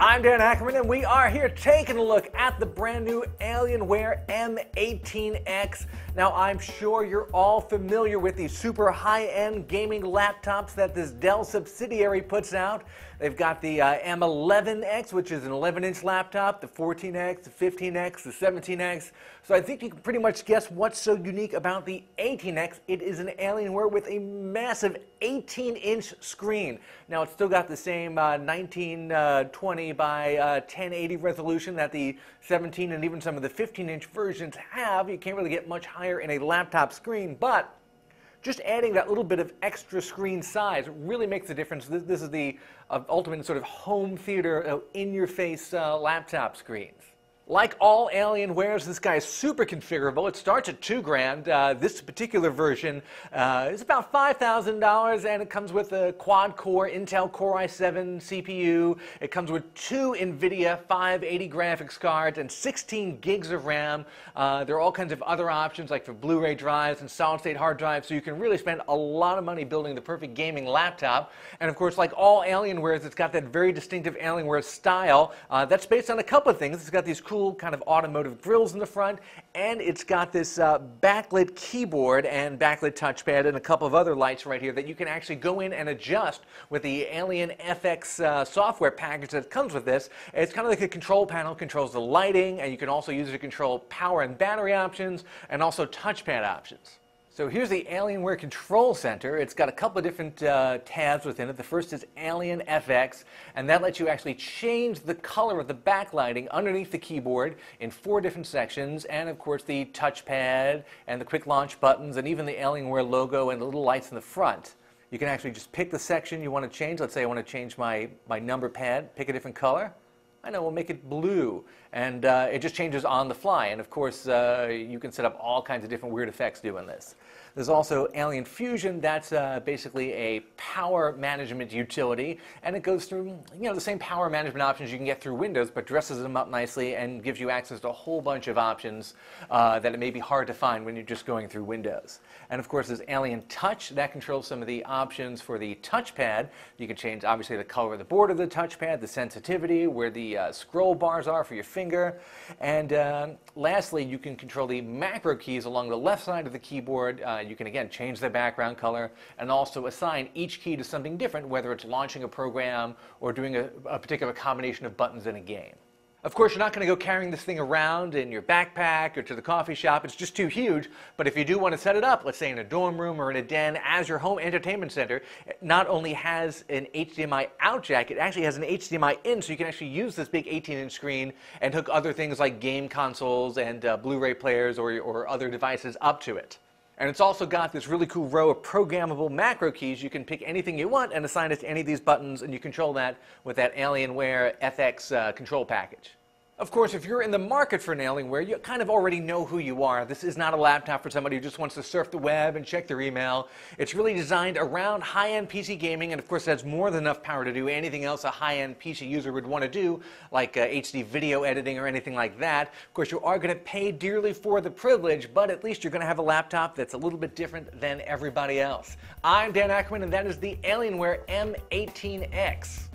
I'm Dan Ackerman, and we are here taking a look at the brand new Alienware M18x. Now, I'm sure you're all familiar with these super high-end gaming laptops that this Dell subsidiary puts out. They've got the M11x, which is an 11-inch laptop, the 14x, the 15x, the 17x. So I think you can pretty much guess what's so unique about the 18x. It is an Alienware with a massive 18-inch screen. Now, it's still got the same 1920 by 1080 resolution that the 17 and even some of the 15-inch versions have. You can't really get much higher in a laptop screen, but just adding that little bit of extra screen size really makes a difference. This is the ultimate sort of home theater, in-your-face laptop screens. Like all Alienwares, this guy is super configurable. It starts at $2,000. This particular version is about $5,000, and it comes with a quad-core Intel Core i7 CPU. It comes with 2 NVIDIA 580 graphics cards and 16 gigs of RAM. There are all kinds of other options, like for Blu-ray drives and solid-state hard drives, so you can really spend a lot of money building the perfect gaming laptop. And of course, like all Alienwares, it's got that very distinctive Alienware style. That's based on a couple of things. It's got these cool kind of automotive grills in the front, and it's got this backlit keyboard and backlit touchpad and a couple of other lights right here that you can actually go in and adjust with the Alien FX software package that comes with this. It's kind of like a control panel, controls the lighting, and you can also use it to control power and battery options and also touchpad options. So here's the Alienware Control Center. It's got a couple of different tabs within it. The first is Alien FX, and that lets you actually change the color of the backlighting underneath the keyboard in 4 different sections, and of course the touchpad and the quick launch buttons and even the Alienware logo and the little lights in the front. You can actually just pick the section you want to change. Let's say I want to change my number pad, pick a different color. I know, we'll make it blue, and it just changes on the fly. And of course, you can set up all kinds of different weird effects doing this. There's also Alien Fusion. That's basically a power management utility, and it goes through the same power management options you can get through Windows, but dresses them up nicely and gives you access to a whole bunch of options that it may be hard to find when you're just going through Windows. And of course, there's Alien Touch. That controls some of the options for the touchpad. You can change, obviously, the color of the border of the touchpad, the sensitivity, where the scroll bars are for your finger. And lastly, you can control the macro keys along the left side of the keyboard. You can, again, change the background color and also assign each key to something different, whether it's launching a program or doing a particular combination of buttons in a game. Of course, you're not going to go carrying this thing around in your backpack or to the coffee shop. It's just too huge. But if you do want to set it up, let's say in a dorm room or in a den as your home entertainment center, it not only has an HDMI out jack, it actually has an HDMI in, so you can actually use this big 18-inch screen and hook other things like game consoles and Blu-ray players or other devices up to it. And it's also got this really cool row of programmable macro keys. You can pick anything you want and assign it to any of these buttons, and you control that with that Alienware FX control package. Of course, if you're in the market for an Alienware, you kind of already know who you are. This is not a laptop for somebody who just wants to surf the web and check their email. It's really designed around high-end PC gaming, and of course, it has more than enough power to do anything else a high-end PC user would want to do, like HD video editing or anything like that. Of course, you are going to pay dearly for the privilege, but at least you're going to have a laptop that's a little bit different than everybody else. I'm Dan Ackerman, and that is the Alienware M18x.